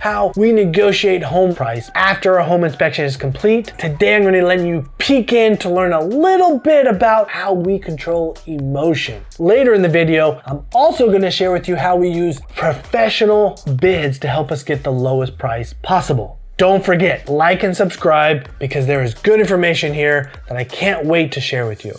how we negotiate home price after a home inspection is complete. Today I'm going to let you peek in to learn a little bit about how we control emotion. Later in the video, I'm also going to share with you how we use professional bids to help us get the lowest price possible. Don't forget, like and subscribe because there is good information here that I can't wait to share with you.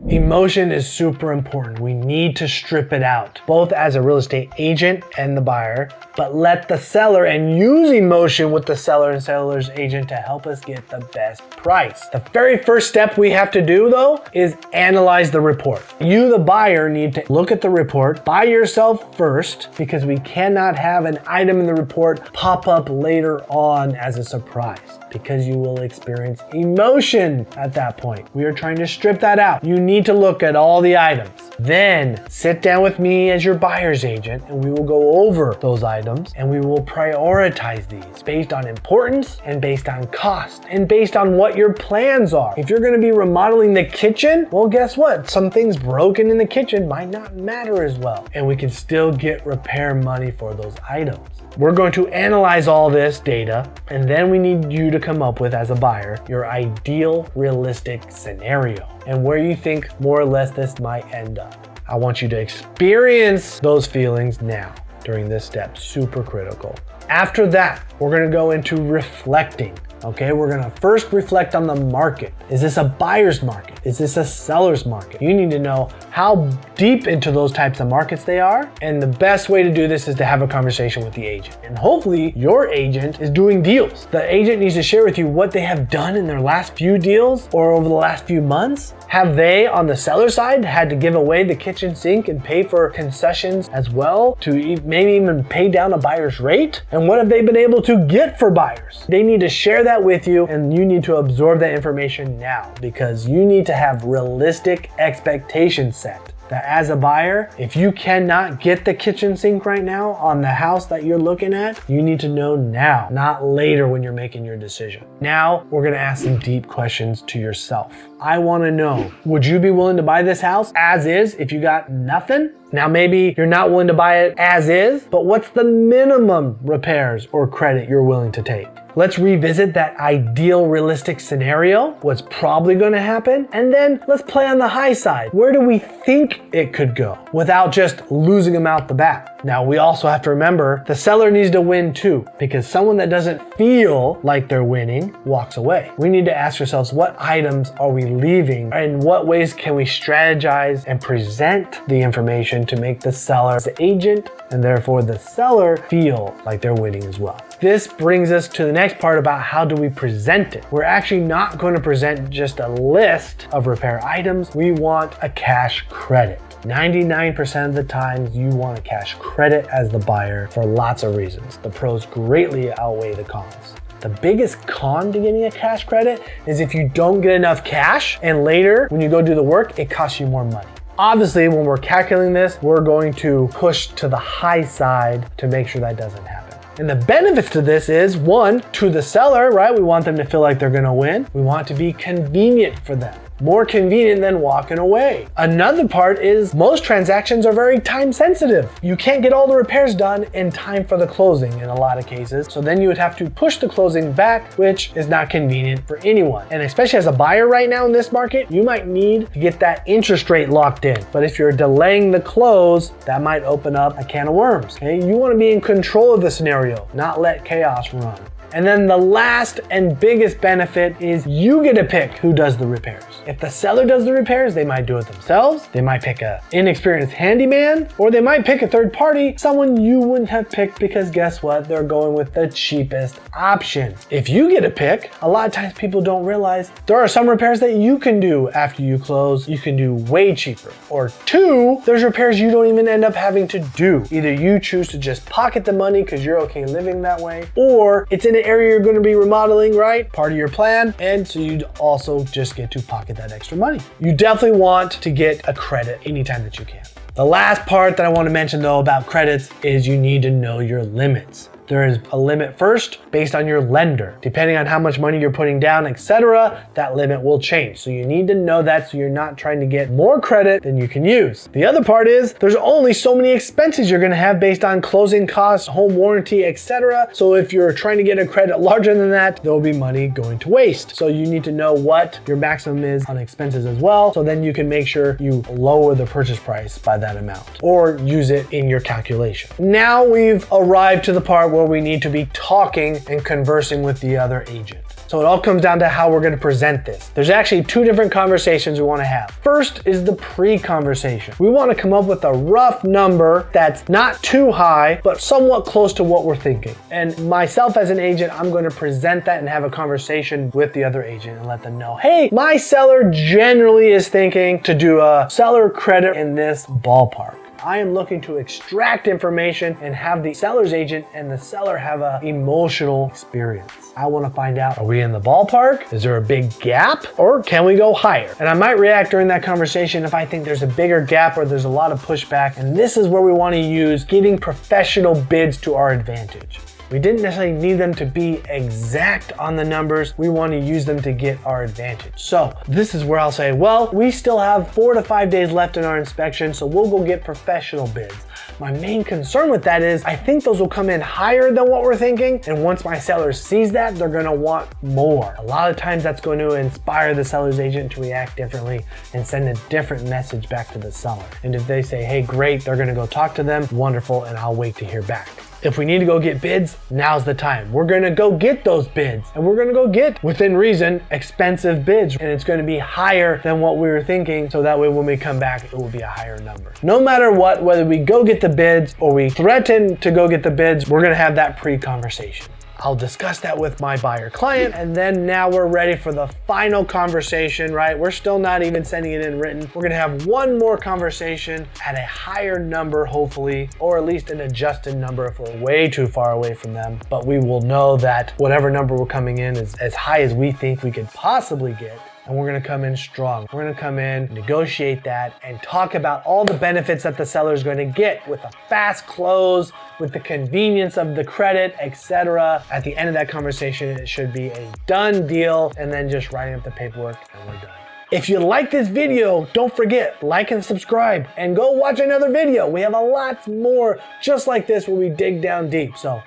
Emotion is super important. We need to strip it out, both as a real estate agent and the buyer, but let the seller and use emotion with the seller and seller's agent to help us get the best price. The very first step we have to do though is analyze the report. You, the buyer, need to look at the report by yourself first because we cannot have an item in the report pop up later on as a surprise because you will experience emotion at that point. We are trying to strip that out. You need to look at all the items. Then sit down with me as your buyer's agent and we will go over those items and we will prioritize these based on importance and based on cost and based on what your plans are. If you're gonna be remodeling the kitchen, well, guess what? Some things broken in the kitchen might not matter as well and we can still get repair money for those items. We're going to analyze all this data and then we need you to come up with, as a buyer, your ideal realistic scenario and where you think more or less this might end up. I want you to experience those feelings now during this step, super critical. After that, we're gonna go into reflecting. Okay, we're gonna first reflect on the market. Is this a buyer's market? Is this a seller's market? You need to know how deep into those types of markets they are. And the best way to do this is to have a conversation with the agent. And hopefully your agent is doing deals. The agent needs to share with you what they have done in their last few deals or over the last few months. Have they, on the seller side, had to give away the kitchen sink and pay for concessions as well to maybe even pay down a buyer's rate? And what have they been able to get for buyers? They need to share that with you and you need to absorb that information now because you need to have realistic expectations set. That as a buyer, if you cannot get the kitchen sink right now on the house that you're looking at, you need to know now, not later when you're making your decision. Now, we're gonna ask some deep questions to yourself. I wanna know, would you be willing to buy this house as is if you got nothing? Now, maybe you're not willing to buy it as is, but what's the minimum repairs or credit you're willing to take? Let's revisit that ideal realistic scenario, what's probably gonna happen, and then let's play on the high side. Where do we think it could go without just losing them out the bat? Now, we also have to remember the seller needs to win too, because someone that doesn't feel like they're winning walks away. We need to ask ourselves, what items are we leaving and what ways can we strategize and present the information to make the seller's agent and therefore the seller feel like they're winning as well. This brings us to the next part about how do we present it. We're actually not going to present just a list of repair items. We want a cash credit. 99% of the times you want a cash credit as the buyer for lots of reasons. The pros greatly outweigh the cons. The biggest con to getting a cash credit is if you don't get enough cash and later when you go do the work, it costs you more money. Obviously, when we're calculating this, we're going to push to the high side to make sure that doesn't happen. And the benefits to this is, one, to the seller, right? We want them to feel like they're gonna win. We want it to be convenient for them. More convenient than walking away. Another part is most transactions are very time sensitive. You can't get all the repairs done in time for the closing in a lot of cases. So then you would have to push the closing back, which is not convenient for anyone. And especially as a buyer right now in this market, you might need to get that interest rate locked in. But if you're delaying the close, that might open up a can of worms. Okay? You want to be in control of the scenario, not let chaos run. And then the last and biggest benefit is you get to pick who does the repairs. If the seller does the repairs, they might do it themselves. They might pick an inexperienced handyman, or they might pick a third party, someone you wouldn't have picked because guess what? They're going with the cheapest option. If you get a pick, a lot of times people don't realize there are some repairs that you can do after you close. You can do way cheaper. Or two, there's repairs you don't even end up having to do. Either you choose to just pocket the money because you're okay living that way, or it's in an area you're going to be remodeling, right? Part of your plan. And so you also just get to pocket that extra money. You definitely want to get a credit anytime that you can. The last part that I want to mention though about credits is you need to know your limits. There is a limit first based on your lender. Depending on how much money you're putting down, etc., that limit will change. So you need to know that so you're not trying to get more credit than you can use. The other part is there's only so many expenses you're gonna have based on closing costs, home warranty, etc. So if you're trying to get a credit larger than that, there will be money going to waste. So you need to know what your maximum is on expenses as well. So then you can make sure you lower the purchase price by that amount or use it in your calculation. Now we've arrived to the part where we need to be talking and conversing with the other agent. So it all comes down to how we're going to present this. There's actually two different conversations we want to have. First is the pre-conversation. We want to come up with a rough number that's not too high, but somewhat close to what we're thinking. And myself as an agent, I'm going to present that and have a conversation with the other agent and let them know, hey, my seller generally is thinking to do a seller credit in this ballpark. I am looking to extract information and have the seller's agent and the seller have an emotional experience. I want to find out, are we in the ballpark? Is there a big gap? Or can we go higher? And I might react during that conversation if I think there's a bigger gap or there's a lot of pushback. And this is where we want to use getting professional bids to our advantage. We didn't necessarily need them to be exact on the numbers. We want to use them to get our advantage. So this is where I'll say, well, we still have 4 to 5 days left in our inspection, so we'll go get professional bids. My main concern with that is I think those will come in higher than what we're thinking. And once my seller sees that, they're going to want more. A lot of times that's going to inspire the seller's agent to react differently and send a different message back to the seller. And if they say, hey, great, they're going to go talk to them, wonderful, and I'll wait to hear back. If we need to go get bids, now's the time. We're gonna go get those bids and we're gonna go get, within reason, expensive bids. And it's gonna be higher than what we were thinking. So that way when we come back, it will be a higher number. No matter what, whether we go get the bids or we threaten to go get the bids, we're gonna have that pre-conversation. I'll discuss that with my buyer client, and then now we're ready for the final conversation, right? We're still not even sending it in written. We're gonna have one more conversation at a higher number, hopefully, or at least an adjusted number if we're way too far away from them. But we will know that whatever number we're coming in is as high as we think we could possibly get. And we're gonna come in strong. We're gonna come in, negotiate that, and talk about all the benefits that the seller is gonna get with a fast close, with the convenience of the credit, etc. At the end of that conversation, it should be a done deal, and then just writing up the paperwork, and we're done. If you like this video, don't forget, like and subscribe, and go watch another video. We have a lot more just like this where we dig down deep. So,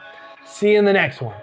see you in the next one.